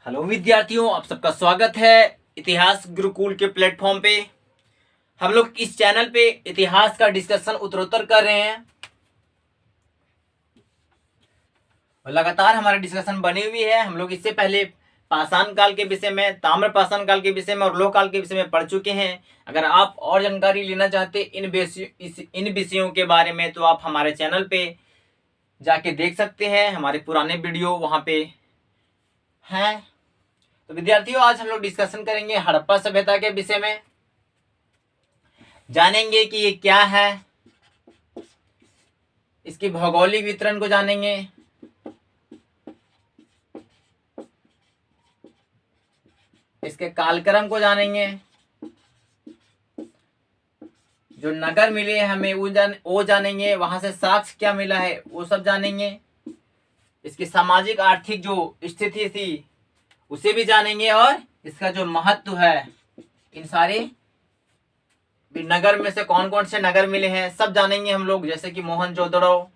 Hello विद्यार्थियों, आप सबका स्वागत है इतिहास गुरुकुल के प्लेटफॉर्म पे। हम लोग इस चैनल पे इतिहास का डिस्कशन उत्तरोत्तर कर रहे हैं और लगातार हमारा डिस्कशन बनी हुई है। हम लोग इससे पहले पाषाण काल के विषय में, ताम्र पाषाण काल के विषय में और लोह काल के विषय में पढ़ चुके हैं। अगर आप और जानकारी लेना चाहते इन विषयों के बारे में तो आप हमारे चैनल पे जाके देख सकते हैं। हमारे पुराने वीडियो वहाँ पे हैं। तो विद्यार्थियों, आज हम लोग डिस्कशन करेंगे हड़प्पा सभ्यता के विषय में। जानेंगे कि ये क्या है, इसकी भौगोलिक वितरण को जानेंगे, इसके कालक्रम को जानेंगे, जो नगर मिले हमें वो जानेंगे, वहां से साक्ष्य क्या मिला है वो सब जानेंगे, इसकी सामाजिक आर्थिक जो स्थिति थी उसे भी जानेंगे और इसका जो महत्व है, इन सारे नगर में से कौन कौन से नगर मिले हैं सब जानेंगे हम लोग। जैसे कि मोहनजोदड़ो,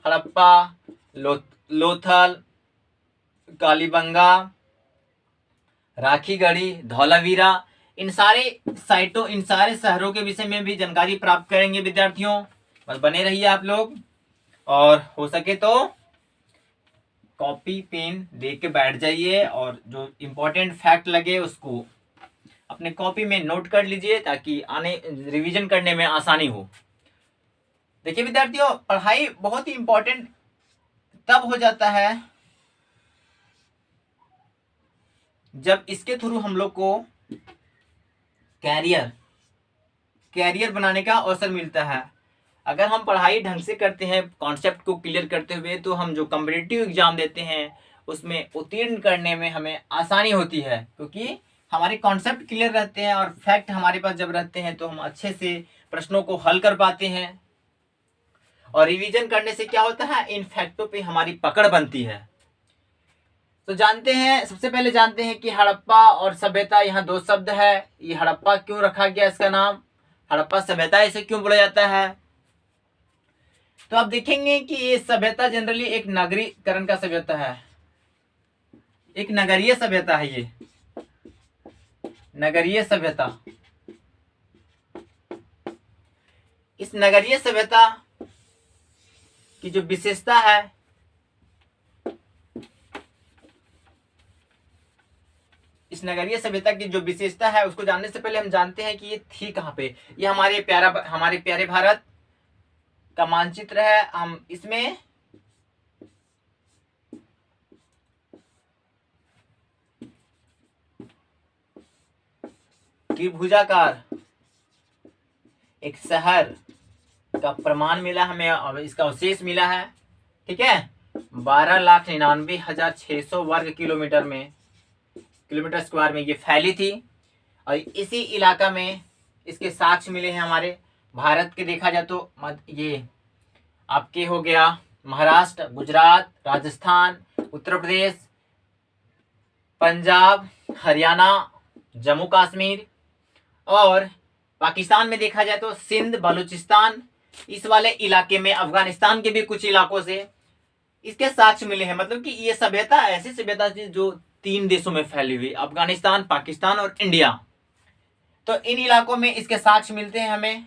हड़प्पा, लोथल, कालीबंगा, राखीगढ़ी, धौलावीरा, इन सारे साइटों, इन सारे शहरों के विषय में भी जानकारी प्राप्त करेंगे विद्यार्थियों। बस बने रहिए आप लोग और हो सके तो कॉपी पेन लेके बैठ जाइए और जो इम्पोर्टेंट फैक्ट लगे उसको अपने कॉपी में नोट कर लीजिए ताकि आने रिवीजन करने में आसानी हो। देखिए विद्यार्थियों, पढ़ाई बहुत ही इम्पोर्टेंट तब हो जाता है जब इसके थ्रू हम लोग को कैरियर बनाने का अवसर मिलता है। अगर हम पढ़ाई ढंग से करते हैं, कॉन्सेप्ट को क्लियर करते हुए, तो हम जो कॉम्पिटिटिव एग्जाम देते हैं उसमें उत्तीर्ण करने में हमें आसानी होती है, क्योंकि हमारे कॉन्सेप्ट क्लियर रहते हैं और फैक्ट हमारे पास जब रहते हैं तो हम अच्छे से प्रश्नों को हल कर पाते हैं। और रिवीजन करने से क्या होता है, इन फैक्टों पे हमारी पकड़ बनती है। तो जानते हैं, सबसे पहले जानते हैं कि हड़प्पा और सभ्यता, यहाँ दो शब्द है। ये हड़प्पा क्यों रखा गया, इसका नाम हड़प्पा सभ्यता इसे क्यों बोला जाता है। तो आप देखेंगे कि ये सभ्यता जनरली एक नगरीकरण का सभ्यता है, एक नगरीय सभ्यता है। ये नगरीय सभ्यता, इस नगरीय सभ्यता की जो विशेषता है, इस नगरीय सभ्यता की जो विशेषता है उसको जानने से पहले हम जानते हैं कि ये थी कहाँ पे। ये हमारे प्यारे भारत का मानचित्र है। हम इसमें त्रिभुजाकार एक शहर का प्रमाण मिला हमें और इसका अवशेष मिला है। ठीक है, 12,99,600 वर्ग किलोमीटर स्क्वायर में ये फैली थी। और इसी इलाका में इसके साक्ष्य मिले हैं हमारे भारत के। देखा जाए तो ये आपके हो गया महाराष्ट्र, गुजरात, राजस्थान, उत्तर प्रदेश, पंजाब, हरियाणा, जम्मू कश्मीर, और पाकिस्तान में देखा जाए तो सिंध, बलूचिस्तान, इस वाले इलाके में अफगानिस्तान के भी कुछ इलाकों से इसके साक्ष्य मिले हैं। मतलब कि ये सभ्यता ऐसी सभ्यता थी जो 3 देशों में फैली हुई, अफगानिस्तान, पाकिस्तान और इंडिया। तो इन इलाकों में इसके साक्ष्य मिलते हैं हमें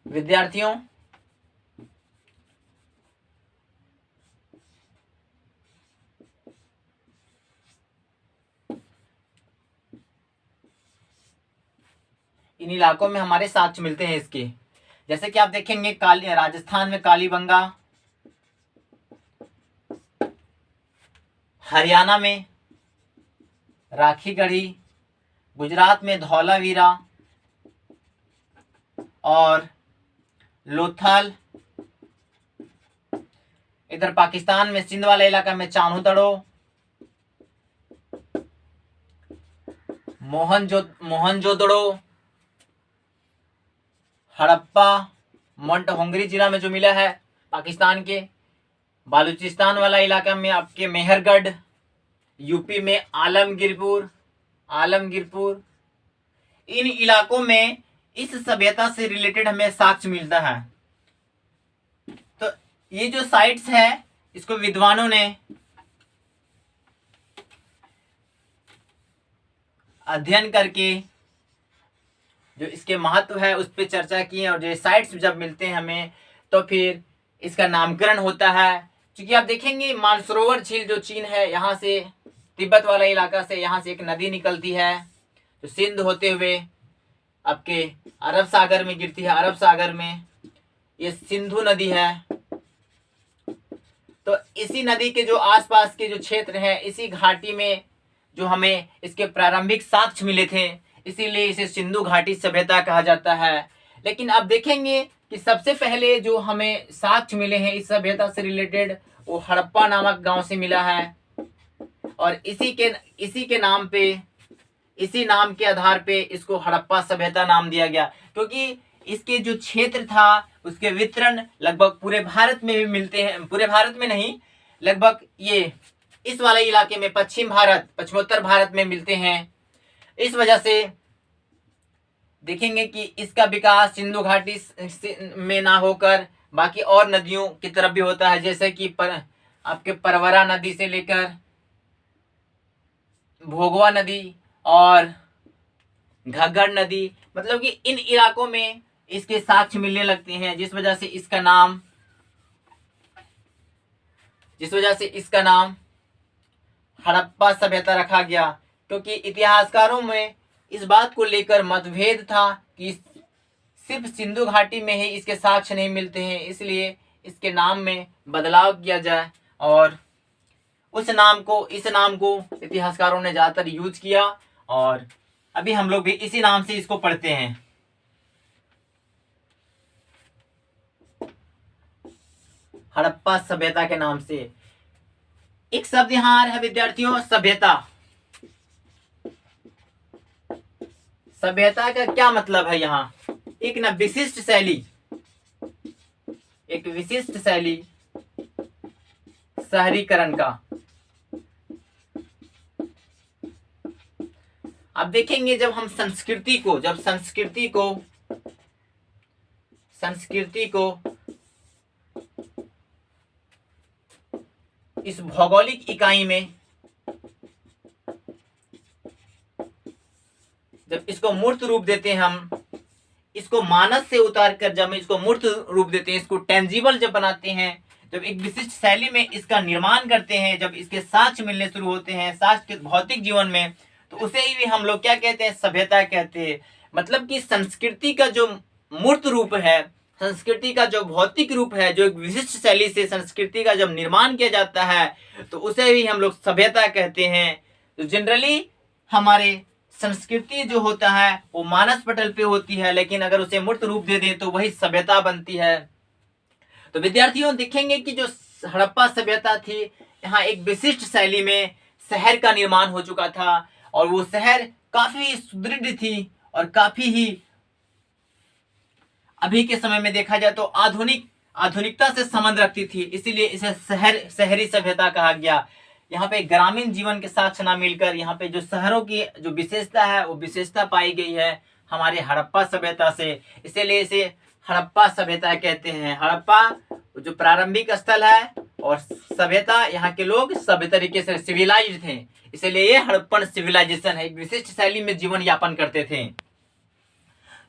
विद्यार्थियों। इन इलाकों में हमारे साक्ष्य मिलते हैं इसके। जैसे कि आप देखेंगे राजस्थान में कालीबंगा, हरियाणा में राखीगढ़ी, गुजरात में धौलावीरा और लोथल, इधर पाकिस्तान में सिंध वाले इलाका में चान्होतड़ो, मोहनजोदड़ो, हड़प्पा, मोंटहोंगरी जिला में जो मिला है पाकिस्तान के, बालूचिस्तान वाला इलाका में आपके मेहरगढ़, यूपी में आलमगीरपुर। इन इलाकों में इस सभ्यता से रिलेटेड हमें साक्ष्य मिलता है। तो ये जो साइट्स है इसको विद्वानों ने अध्ययन करके जो इसके महत्व है उस पर चर्चा की और जो साइट्स जब मिलते हैं हमें तो फिर इसका नामकरण होता है। क्योंकि आप देखेंगे मानसरोवर झील जो चीन है, यहाँ से तिब्बत वाला इलाका से यहाँ से एक नदी निकलती है जो सिंध होते हुए आपके अरब सागर में गिरती है। अरब सागर में ये सिंधु नदी है। तो इसी नदी के जो आसपास के जो क्षेत्र है, इसी घाटी में जो हमें इसके प्रारंभिक साक्ष्य मिले थे, इसीलिए इसे सिंधु घाटी सभ्यता कहा जाता है। लेकिन अब देखेंगे कि सबसे पहले जो हमें साक्ष्य मिले हैं इस सभ्यता से रिलेटेड, वो हड़प्पा नामक गांव से मिला है। और इसी के नाम पे, इसी नाम के आधार पे इसको हड़प्पा सभ्यता नाम दिया गया, क्योंकि इसके जो क्षेत्र था उसके वितरण लगभग पूरे भारत में भी मिलते हैं। पूरे भारत में नहीं, लगभग ये इस वाले इलाके में पश्चिम भारत, पश्चिमोत्तर भारत में मिलते हैं। इस वजह से देखेंगे कि इसका विकास सिंधु घाटी में ना होकर बाकी और नदियों की तरफ भी होता है, जैसे कि आपके परवरा नदी से लेकर भोगवा नदी और घग्गर नदी, मतलब कि इन इलाकों में इसके साक्ष्य मिलने लगते हैं, जिस वजह से इसका नाम हड़प्पा सभ्यता रखा गया। क्योंकि इतिहासकारों में इस बात को लेकर मतभेद था कि सिर्फ सिंधु घाटी में ही इसके साक्ष्य नहीं मिलते हैं, इसलिए इसके नाम में बदलाव किया जाए और इस नाम को इतिहासकारों ने ज़्यादातर यूज किया। और अभी हम लोग भी इसी नाम से इसको पढ़ते हैं। हड़प्पा सभ्यता के नाम से। एक शब्द यहां आ रहा है विद्यार्थियों, सभ्यता। सभ्यता का क्या मतलब है? यहाँ एक ना विशिष्ट शैली, एक विशिष्ट शैली शहरीकरण का। अब देखेंगे जब हम संस्कृति को इस भौगोलिक इकाई में जब इसको मूर्त रूप देते हैं, हम इसको मानस से उतार कर जब हम इसको मूर्त रूप देते हैं, इसको टेंजिबल जब बनाते हैं, जब एक विशिष्ट शैली में इसका निर्माण करते हैं, जब इसके साक्ष्य मिलने शुरू होते हैं साक्ष्य भौतिक जीवन में, तो उसे ही हम लोग क्या कहते हैं? सभ्यता कहते हैं। मतलब कि संस्कृति का जो मूर्त रूप है, संस्कृति का जो भौतिक रूप है, जो एक विशिष्ट शैली से संस्कृति का जब निर्माण किया जाता है तो उसे भी हम लोग सभ्यता कहते हैं। तो जनरली हमारे संस्कृति जो होता है वो मानस पटल पे होती है, लेकिन अगर उसे मूर्त रूप दे दें तो वही सभ्यता बनती है। तो विद्यार्थियों देखेंगे कि जो हड़प्पा सभ्यता थी, यहाँ एक विशिष्ट शैली में शहर का निर्माण हो चुका था और वो शहर काफी सुदृढ़ थी और काफी ही अभी के समय में देखा जाए तो आधुनिकता से संबंध रखती थी, इसीलिए इसे शहरी सभ्यता कहा गया। यहाँ पे ग्रामीण जीवन के साथ ना मिलकर यहाँ पे जो शहरों की जो विशेषता है वो विशेषता पाई गई है हमारे हड़प्पा सभ्यता से, इसीलिए इसे हड़प्पा सभ्यता कहते हैं। हड़प्पा जो प्रारंभिक स्थल है और सभ्यता, यहाँ के लोग सभ्य तरीके से सिविलाइज्ड थे, इसलिए ये हड़प्पन सिविलाइजेशन है, एक विशिष्ट शैली में जीवन यापन करते थे।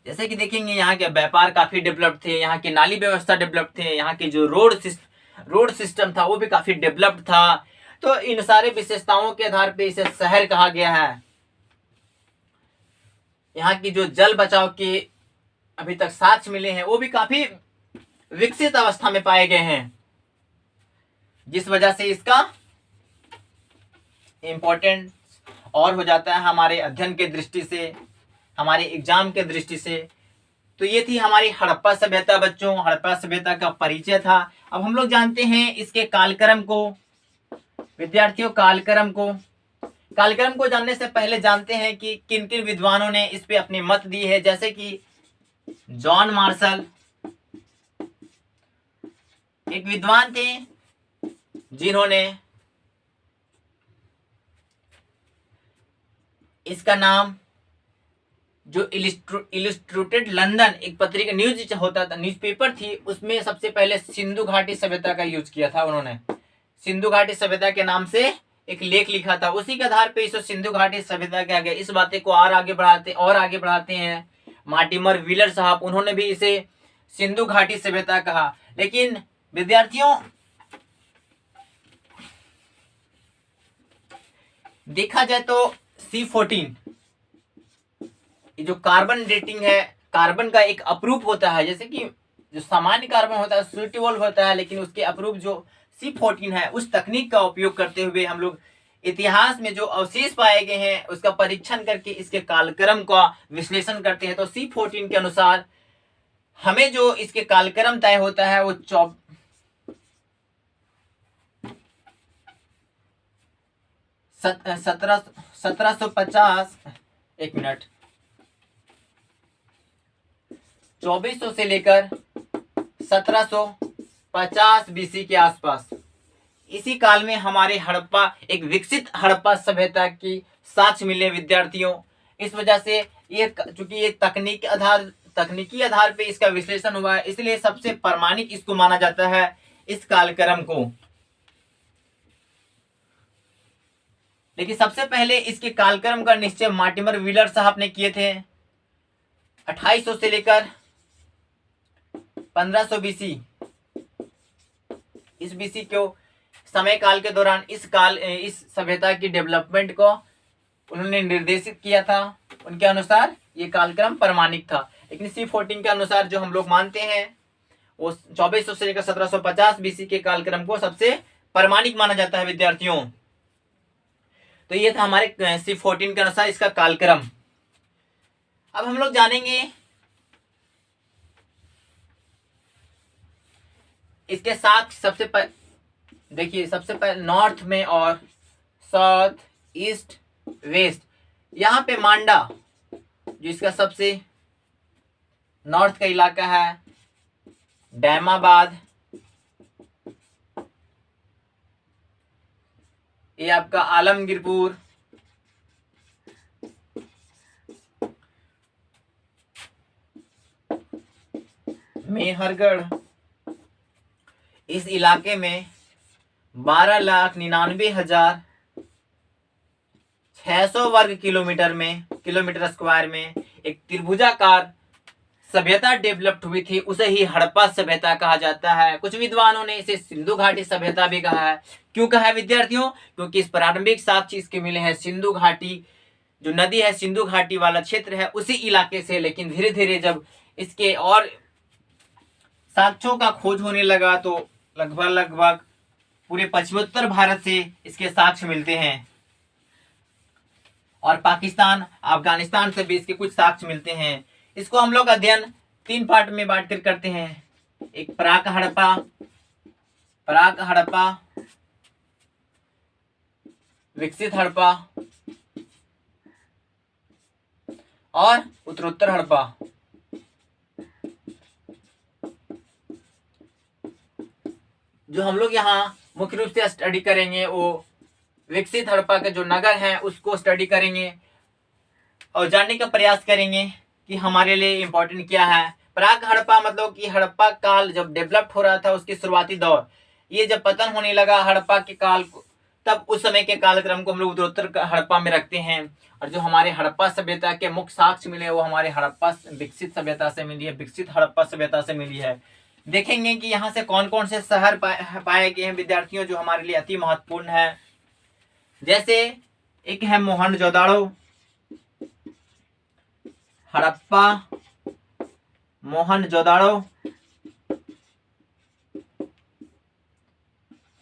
जैसे कि देखेंगे यहाँ के व्यापार काफी डेवलप थे, यहाँ की नाली व्यवस्था डेवलप थे, यहाँ की जो रोड सिस्टम था वो भी काफी डेवलप्ड था। तो इन सारे विशेषताओं के आधार पे इसे शहर कहा गया है। यहाँ की जो जल बचाव के अभी तक साक्ष्य मिले हैं वो भी काफी विकसित अवस्था में पाए गए हैं, जिस वजह से इसका इम्पोर्टेंस और हो जाता है हमारे अध्ययन के दृष्टि से, हमारे एग्जाम के दृष्टि से। तो ये थी हमारी हड़प्पा सभ्यता बच्चों, हड़प्पा सभ्यता का परिचय था। अब हम लोग जानते हैं इसके कालक्रम को। विद्यार्थियों कालक्रम को जानने से पहले जानते हैं कि किन किन विद्वानों ने इस पे अपनी मत दी है। जैसे कि जॉन मार्शल एक विद्वान थे जिन्होंने इसका नाम जो इलस्ट्रेटेड लंदन एक पत्रिका न्यूज होता था, न्यूज़पेपर थी, उसमें सबसे पहले सिंधु घाटी सभ्यता का यूज किया था। उन्होंने सिंधु घाटी सभ्यता के नाम से एक लेख लिखा था, उसी के आधार पे इसे सिंधु घाटी सभ्यता कहा गया। इस बातें को और आगे बढ़ाते हैं मार्टिमर व्हीलर साहब, उन्होंने भी इसे सिंधु घाटी सभ्यता कहा। लेकिन विद्यार्थियों देखा जाए तो C14 जो कार्बन डेटिंग है, कार्बन का एक अप्रूप होता है, जैसे कि जो सामान्य कार्बन होता है सुटेबल होता है, लेकिन उसके अप्रूप जो C14 है उस तकनीक का उपयोग करते हुए हम लोग इतिहास में जो अवशेष पाए गए हैं उसका परीक्षण करके इसके कालक्रम का विश्लेषण करते हैं। तो C14 के अनुसार हमें जो इसके कालक्रम तय होता है वो 1750 एक मिनट 2400 से लेकर 1750 BC के आसपास, इसी काल में हमारे हड़प्पा एक विकसित हड़प्पा सभ्यता की साक्ष्य मिले विद्यार्थियों। इस वजह से ये चूंकि ये तकनीकी आधार पे इसका विश्लेषण हुआ है, इसलिए सबसे प्रामाणिक इसको माना जाता है इस कालक्रम को। लेकिन सबसे पहले इसके कालक्रम का निश्चय मार्टिमर व्हीलर साहब ने किए थे 2800 से लेकर 1500 BC। इस BC को समय काल के दौरान इस सभ्यता की डेवलपमेंट को उन्होंने निर्देशित किया था। उनके अनुसार ये कालक्रम प्रामाणिक था। लेकिन C14 के अनुसार जो हम लोग मानते हैं वो 2400 से लेकर 1750 BC के कालक्रम को सबसे प्रामाणिक माना जाता है विद्यार्थियों। तो ये था हमारे C14 के अनुसार इसका कालक्रम। अब हम लोग जानेंगे इसके साथ सबसे देखिए सबसे पहले नॉर्थ में और साउथ ईस्ट वेस्ट, यहाँ पे मांडा जो इसका सबसे नॉर्थ का इलाका है, डैमाबाद, ये आपका आलमगीरपुर, मेहरगढ़, इस इलाके में 12,99,600 वर्ग किलोमीटर स्क्वायर में एक त्रिभुजाकार सभ्यता डेवलप्ड हुई थी। उसे ही हड़प्पा सभ्यता कहा जाता है। कुछ विद्वानों ने इसे सिंधु घाटी सभ्यता भी कहा है। क्यों कहा है विद्यार्थियों? क्योंकि इस प्रारंभिक साक्ष्य इसके मिले हैं सिंधु घाटी, जो नदी है सिंधु घाटी वाला क्षेत्र है उसी इलाके से। लेकिन धीरे धीरे जब इसके और साक्ष्यों का खोज होने लगा तो लगभग पूरे पश्चिमोत्तर भारत से इसके साक्ष्य मिलते हैं और पाकिस्तान, अफगानिस्तान से भी इसके कुछ साक्ष्य मिलते हैं। इसको हम लोग अध्ययन 3 पार्ट में बांट कर करते हैं। एक प्राक हड़प्पा, विकसित हड़प्पा और उत्तरोत्तर हड़प्पा। जो हम लोग यहाँ मुख्य रूप से स्टडी करेंगे वो विकसित हड़प्पा के जो नगर हैं उसको स्टडी करेंगे और जानने का प्रयास करेंगे कि हमारे लिए इम्पोर्टेंट क्या है। प्राक हड़प्पा मतलब कि हड़प्पा काल जब डेवलप्ड हो रहा था उसकी शुरुआती दौर, ये जब पतन होने लगा हड़प्पा के काल को, तब उस समय के कालक्रम को हम लोग उत्तरोत्तर हड़प्पा में रखते हैं। और जो हमारे हड़प्पा सभ्यता के मुख्य साक्ष्य मिले वो हमारे हड़प्पा विकसित सभ्यता से मिली है, विकसित हड़प्पा सभ्यता से मिली है। देखेंगे कि यहाँ से कौन कौन से शहर पाए गए हैं विद्यार्थियों जो हमारे लिए अति महत्वपूर्ण है। जैसे एक है मोहनजोदाड़ो, हड़प्पा, मोहनजोदाड़ो,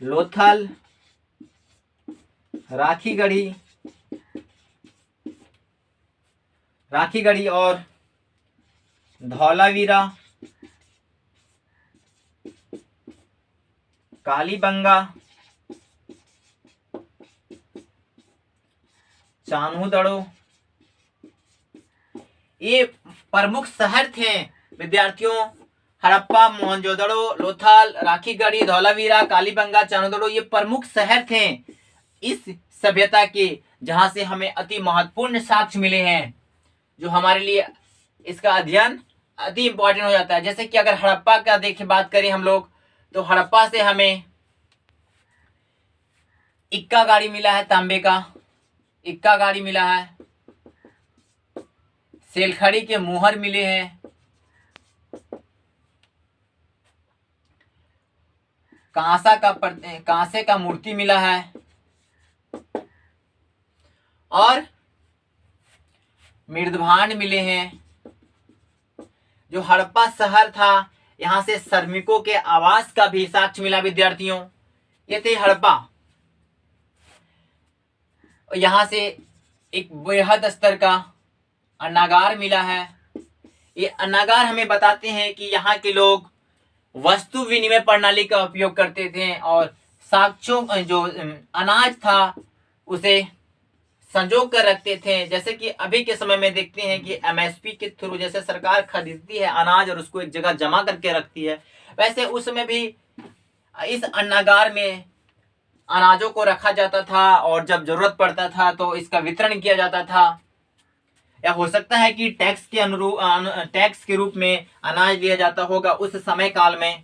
लोथल, राखीगढ़ी और धौलावीरा, कालीबंगा, चान्होदड़ो, ये प्रमुख शहर थे विद्यार्थियों। हड़प्पा, मोहनजोदड़ो, लोथल, राखीगढ़ी, धौलावीरा, कालीबंगा, चान्होदड़ो ये प्रमुख शहर थे इस सभ्यता के, जहां से हमें अति महत्वपूर्ण साक्ष्य मिले हैं जो हमारे लिए इसका अध्ययन अति इम्पोर्टेंट हो जाता है। जैसे कि अगर हड़प्पा का बात करें हम लोग तो हड़प्पा से हमें इक्का गाड़ी मिला है, तांबे का इक्का गाड़ी मिला है। सेलखड़ी के मुहर मिले हैं। कांसे का मूर्ति मिला है। और मृदभांड मिले हैं। जो हड़प्पा शहर था, यहाँ से श्रमिकों के आवास का भी साक्ष्य मिला विद्यार्थियों। ये थे हड़प्पा। यहाँ से एक बृहद स्तर का अन्नागार मिला है। ये अन्नागार हमें बताते हैं कि यहाँ के लोग वस्तु विनिमय प्रणाली का उपयोग करते थे और साक्ष्यों जो अनाज था उसे संजो कर रखते थे। जैसे कि अभी के समय में देखते हैं कि एमएसपी के थ्रू जैसे सरकार खरीदती है अनाज और उसको एक जगह जमा करके रखती है, वैसे उस समय भी इस अन्नागार में अनाजों को रखा जाता था और जब जरूरत पड़ता था तो इसका वितरण किया जाता था। या हो सकता है कि टैक्स के रूप में अनाज लिया जाता होगा उस समय काल में।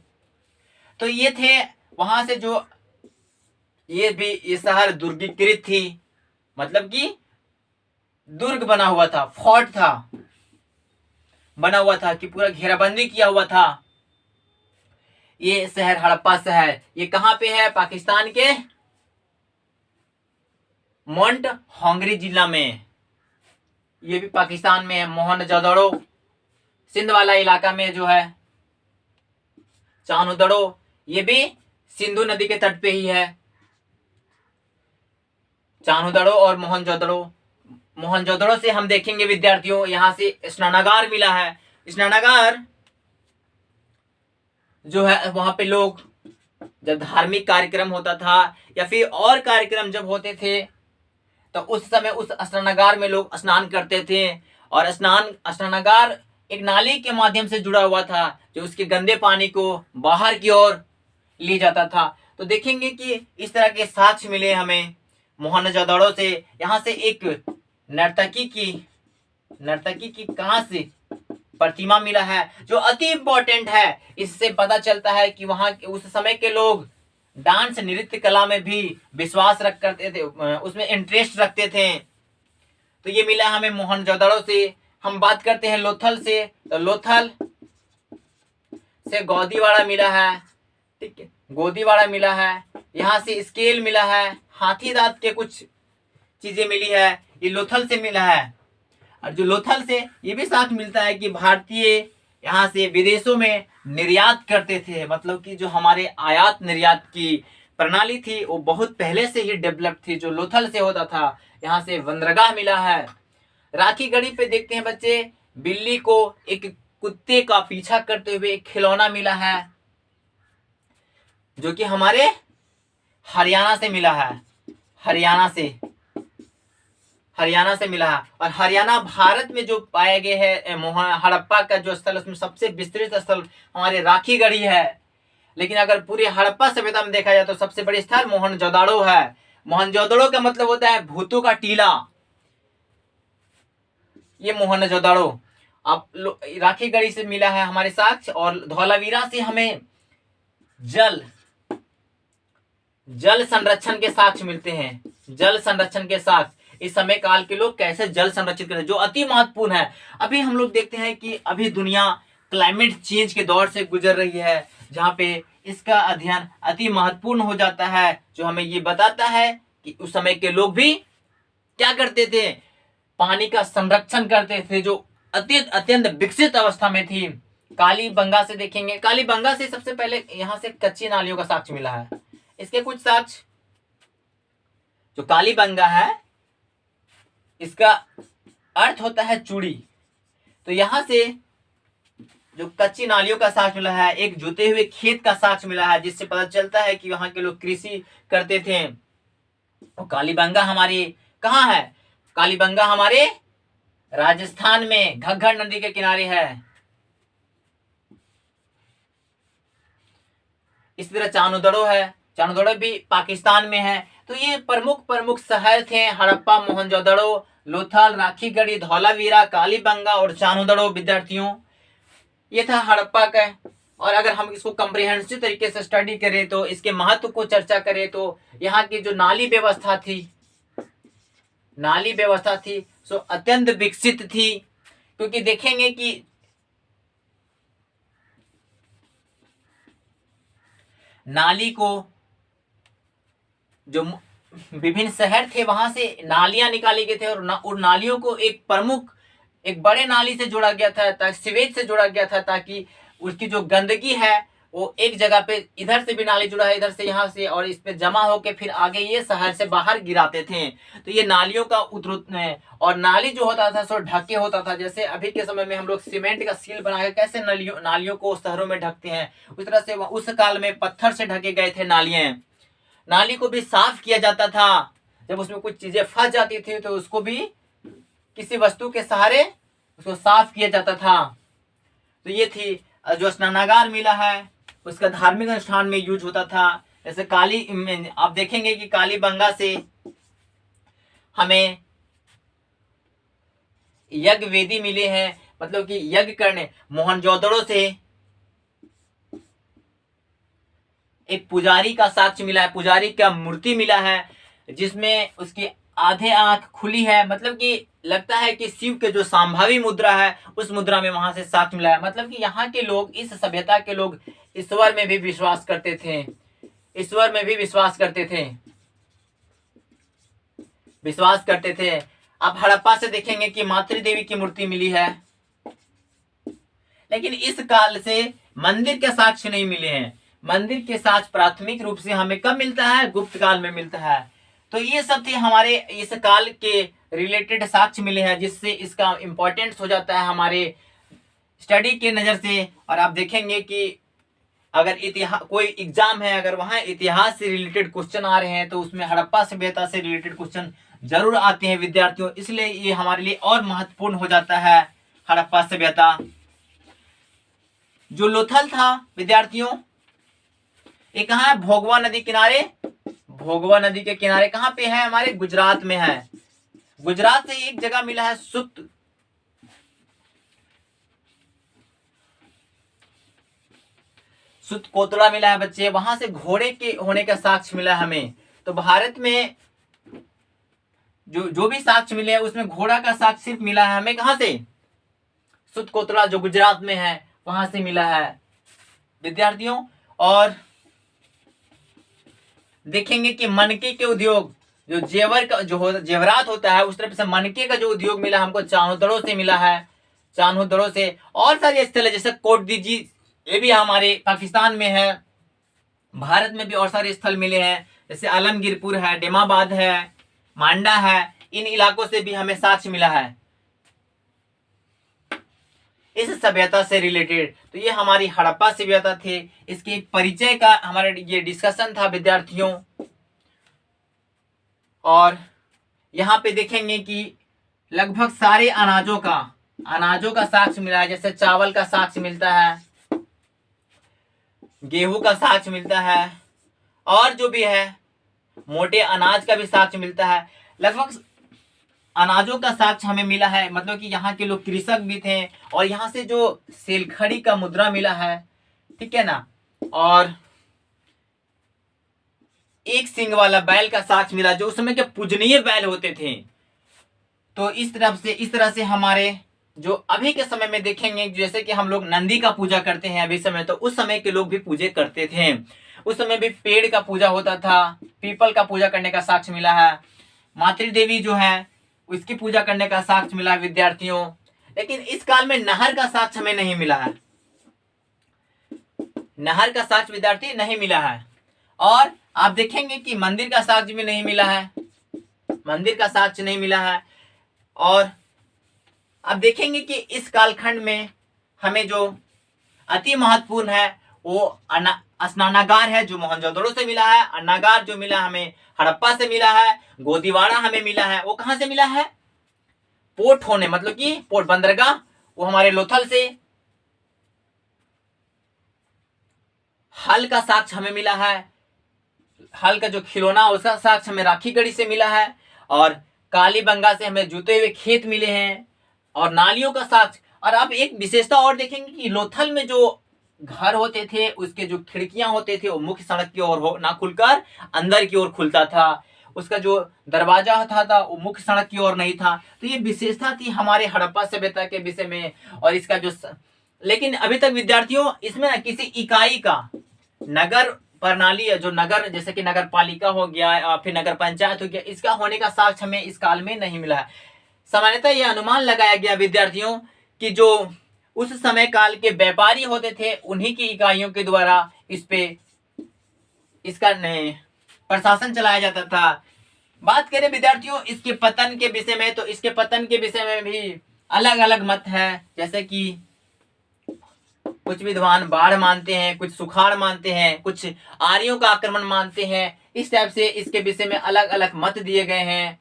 तो ये थे वहां से जो ये शहर दुर्गीकृत थी, मतलब कि दुर्ग बना हुआ था, फोर्ट था, बना हुआ था कि पूरा घेराबंदी किया हुआ था। ये शहर हड़प्पा शहर, ये कहां पे है? पाकिस्तान के मोंट होंगरी जिला में। ये भी पाकिस्तान में है। मोहनजोदड़ो सिंध वाला इलाका में जो है। चानुदड़ो ये भी सिंधु नदी के तट पे ही है। चानुदड़ो और मोहनजोदड़ो से हम देखेंगे विद्यार्थियों, यहां से स्नानागार मिला है। स्नानागार जो है वहां पे लोग जब धार्मिक कार्यक्रम होता था या फिर और कार्यक्रम जब होते थे तो उस समय उस स्नानागार में लोग स्नान करते थे। और स्नानागार एक नाली के माध्यम से जुड़ा हुआ था जो उसके गंदे पानी को बाहर की ओर ले जाता था। तो देखेंगे कि इस तरह के साक्ष्य मिले हमें मोहनजोदड़ो से। यहाँ से एक नर्तकी की कांस्य प्रतिमा मिला है जो अति इंपॉर्टेंट है। इससे पता चलता है कि वहां उस समय के लोग डांस नृत्य कला में भी विश्वास रख करते थे, उसमें इंटरेस्ट रखते थे। तो ये मिला हमें मोहनजोदड़ो से। हम बात करते हैं लोथल से, तो लोथल से गोदीवाड़ा मिला है। ठीक है, गोदीवाड़ा मिला है। यहाँ से स्केल मिला है, हाथी दांत के कुछ चीजें मिली है, ये लोथल से मिला है। और जो लोथल से ये भी साथ मिलता है कि भारतीय यहाँ से विदेशों में निर्यात करते थे, मतलब कि जो हमारे आयात निर्यात की प्रणाली थी वो बहुत पहले से ही डेवलप थी, जो लोथल से होता था। यहाँ से बंदरगाह मिला है। राखी गढ़ी पे देखते हैं बच्चे, बिल्ली को एक कुत्ते का पीछा करते हुए एक खिलौना मिला है जो कि हमारे हरियाणा से मिला है। हरियाणा से मिला है। और हरियाणा भारत में जो पाए गए हैं हड़प्पा का जो स्थल, उसमें सबसे विस्तृत स्थल हमारे राखी गढ़ी है। लेकिन अगर पूरे हड़प्पा सभ्यता में देखा जाए तो सबसे बड़ी स्थल मोहनजोदड़ो है। मोहनजोदड़ो का मतलब होता है भूतों का टीला, ये मोहनजोदड़ो। अब राखी गढ़ी से मिला है हमारे साक्ष्य। और धौलावीरा से हमें जल संरक्षण के साक्ष्य मिलते हैं। जल संरक्षण के साक्ष्य, इस समय काल के लोग कैसे जल संरक्षित करते हैं, जो अति महत्वपूर्ण है। अभी हम लोग देखते हैं कि अभी दुनिया क्लाइमेट चेंज के दौर से गुजर रही है, जहाँ पे इसका अध्ययन अति महत्वपूर्ण हो जाता है, जो हमें ये बताता है कि उस समय के लोग भी क्या करते थे, पानी का संरक्षण करते थे, जो अत्यंत विकसित अवस्था में थी। कालीबंगा से देखेंगे, कालीबंगा से सबसे पहले यहाँ से कच्ची नालियों का साक्ष्य मिला है। इसके कुछ साक्ष्य, जो कालीबंगा है इसका अर्थ होता है चूड़ी। तो यहां से जो कच्ची नालियों का साक्ष्य मिला है, एक जुते हुए खेत का साक्ष्य मिला है, जिससे पता चलता है कि वहां के लोग कृषि करते थे। और कालीबंगा हमारी कहाँ है? कालीबंगा हमारे राजस्थान में घग्गर नदी के किनारे है। इस तरह चानुदड़ो है, चानुदड़ो भी पाकिस्तान में है। तो ये प्रमुख शहर थे हड़प्पा, मोहनजोदड़ो, लोथल, राखी गढ़ी, धौलावीरा, कालीबंगा और चानुदड़ो। विद्यार्थियों, ये था हड़प्पा का और अगर हम इसको कम्प्रिहेंसिव तरीके से स्टडी करें तो इसके महत्व को चर्चा करें तो यहाँ की जो नाली व्यवस्था थी सो अत्यंत विकसित थी। क्योंकि देखेंगे कि नाली को जो विभिन्न शहर थे वहां से नालियां निकाली गई थे और उन नालियों को एक बड़े नाली से जोड़ा गया था, ताकि सीवेज से जोड़ा गया था, ताकि उसकी जो गंदगी है वो एक जगह पे, इधर से भी नाली जुड़ा है, इधर से यहाँ से, और इस पे जमा होके फिर आगे ये शहर से बाहर गिराते थे। तो ये नालियों का और नाली जो होता था सो ढके होता था। जैसे अभी के समय में हम लोग सीमेंट का सील बना के कैसे नालियों को शहरों में ढकते हैं, उस तरह से उस काल में पत्थर से ढके गए थे नालियां। नाली को भी साफ किया जाता था। जब उसमें कुछ चीजें फंस जाती थी तो उसको भी किसी वस्तु के सहारे उसको साफ किया जाता था। तो ये थी जो स्नानागार मिला है, उसका धार्मिक अनुष्ठान में यूज होता था। जैसे आप देखेंगे कि कालीबंगा से हमें यज्ञ वेदी मिले हैं, मतलब कि यज्ञ करने। मोहनजोदड़ो से एक पुजारी का साक्ष्य मिला है, पुजारी का मूर्ति मिला है जिसमें उसकी आधे आंख खुली है, मतलब कि लगता है कि शिव के जो संभावी मुद्रा है उस मुद्रा में वहां से साक्ष्य मिला है। मतलब कि यहाँ के लोग, इस सभ्यता के लोग ईश्वर में भी विश्वास करते थे, विश्वास करते थे। आप हड़प्पा से देखेंगे कि मातृ देवी की मूर्ति मिली है, लेकिन इस काल से मंदिर के साक्ष्य नहीं मिले हैं। मंदिर के साक्ष्य प्राथमिक रूप से हमें कब मिलता है? गुप्त काल में मिलता है। तो ये सब थे हमारे इस काल के रिलेटेड साक्ष्य मिले हैं, जिससे इसका इंपॉर्टेंस हो जाता है हमारे स्टडी के नजर से। और आप देखेंगे कि अगर इतिहास कोई एग्जाम है, अगर वहां इतिहास से रिलेटेड क्वेश्चन आ रहे हैं तो उसमें हड़प्पा सभ्यता से रिलेटेड क्वेश्चन जरूर आते हैं विद्यार्थियों, इसलिए ये हमारे लिए और महत्वपूर्ण हो जाता है। हड़प्पा सभ्यता जो लोथल था विद्यार्थियों, ये कहाँ है? भोगवा नदी किनारे, भोगवा नदी के किनारे कहाँ पे है? हमारे गुजरात में है। गुजरात से एक जगह मिला है सुत कोतड़ा मिला है बच्चे, वहां से घोड़े के होने का साक्ष्य मिला है हमें। तो भारत में जो भी साक्ष्य मिले हैं उसमें घोड़ा का साक्ष्य सिर्फ मिला है हमें। कहां से? सुत कोतड़ा जो गुजरात में है वहां से मिला है विद्यार्थियों। और देखेंगे कि मनके के उद्योग, जो जेवरात होता है, उस तरफ से मनके का जो उद्योग मिला हमको चान्होदड़ों से मिला है, चान्होदड़ों से। और सारे स्थल है जैसे कोट दीजी, ये भी हमारे पाकिस्तान में है। भारत में भी और सारे स्थल मिले हैं, जैसे आलमगीरपुर है, डेमाबाद है, मांडा है। इन इलाकों से भी हमें साक्ष्य मिला है इस सभ्यता से रिलेटेड। तो ये हमारी हड़प्पा सभ्यता थे, इसके एक परिचय का हमारा ये डिस्कशन था विद्यार्थियों। और यहाँ पे देखेंगे कि लगभग सारे अनाजों का साक्ष्य मिला है। जैसे चावल का साक्ष्य मिलता है, गेहूं का साक्ष्य मिलता है, और जो भी है मोटे अनाज का भी साक्ष्य मिलता है। लगभग अनाजों का साक्ष्य हमें मिला है, मतलब कि यहाँ के लोग कृषक भी थे। और यहाँ से जो सेलखड़ी का मुद्रा मिला है, ठीक है ना, और एक सिंग वाला बैल का साक्ष्य मिला, जो उस समय के पूजनीय बैल होते थे। तो इस तरह से हमारे जो अभी के समय में देखेंगे, जैसे कि हम लोग नंदी का पूजा करते हैं अभी समय, तो उस समय के लोग भी पूजे करते थे। उस समय भी पेड़ का पूजा होता था, पीपल का पूजा करने का साक्ष्य मिला है। मातृ देवी जो है उसकी पूजा करने का साक्ष्य मिला है विद्यार्थियों। लेकिन इस काल में नहर का साक्ष्य हमें नहीं मिला है, नहर का साक्ष्य विद्यार्थी नहीं मिला है। और आप देखेंगे कि मंदिर का साक्ष्य भी नहीं मिला है, मंदिर का साक्ष्य नहीं मिला है। और आप देखेंगे कि इस कालखंड में हमें जो अति महत्वपूर्ण है वो स्नानागार है, जो मोहनजोदड़ो से मिला है। अन्नागार जो मिला हमें हड़प्पा से मिला है। गोदीवाड़ा हमें मिला है, वो कहां से मिला है? पोर्ट होने, मतलब कि पोर्ट बंदरगाह, वो हमारे लोथल से। हल का साक्ष्य हमें मिला है, हल का जो खिलौना उसका साक्ष्य हमें राखीगढ़ी से मिला है। और कालीबंगा से हमें जुते हुए खेत मिले हैं और नालियों का साक्ष्य। और आप एक विशेषता और देखेंगे कि लोथल में जो घर होते थे उसके जो खिड़कियां होते थे वो मुख्य सड़क की ओर हो ना खुलकर अंदर की ओर खुलता था। उसका जो दरवाजा होता था वो मुख्य सड़क की ओर नहीं था। तो ये विशेषता थी हमारे हड़प्पा सभ्यता के विषय में। और इसका जो लेकिन अभी तक विद्यार्थियों इसमें ना किसी इकाई का नगर प्रणाली है, जो नगर जैसे कि नगर पालिका हो गया फिर नगर पंचायत हो गया, इसका होने का साक्ष्य हमें इस काल में नहीं मिला है। सामान्यतः यह अनुमान लगाया गया विद्यार्थियों कि जो उस समय काल के व्यापारी होते थे उन्हीं की इकाइयों के द्वारा इस पे इसका प्रशासन चलाया जाता था। बात करें विद्यार्थियों इसके पतन के विषय में, तो इसके पतन के विषय में भी अलग अलग मत है। जैसे कि कुछ विद्वान बाढ़ मानते हैं, कुछ सुखाड़ मानते हैं, कुछ आर्यों का आक्रमण मानते हैं। इस टाइप से इसके विषय में अलग अलग मत दिए गए हैं।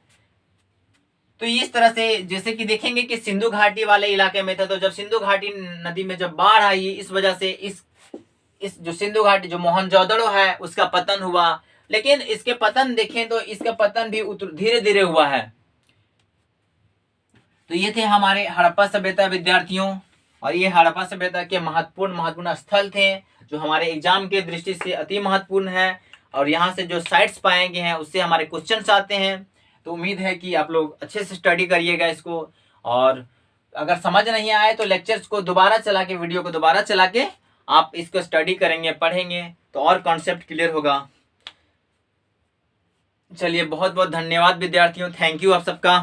तो इस तरह से जैसे कि देखेंगे कि सिंधु घाटी वाले इलाके में था, तो जब सिंधु घाटी नदी में जब बाढ़ आई इस वजह से इस जो सिंधु घाटी जो मोहनजोदड़ो है उसका पतन हुआ। लेकिन इसके पतन देखें तो इसका पतन भी धीरे धीरे हुआ है। तो ये थे हमारे हड़प्पा सभ्यता विद्यार्थियों, और ये हड़प्पा सभ्यता के महत्वपूर्ण स्थल थे जो हमारे एग्जाम के दृष्टि से अति महत्वपूर्ण है। और यहाँ से जो साइट्स पाए गए हैं उससे हमारे क्वेश्चंस आते हैं। तो उम्मीद है कि आप लोग अच्छे से स्टडी करिएगा इसको, और अगर समझ नहीं आए तो लेक्चर्स को दोबारा चला के, वीडियो को दोबारा चला के आप इसको स्टडी करेंगे, पढ़ेंगे तो और कॉन्सेप्ट क्लियर होगा। चलिए बहुत बहुत धन्यवाद विद्यार्थियों, थैंक यू आप सबका।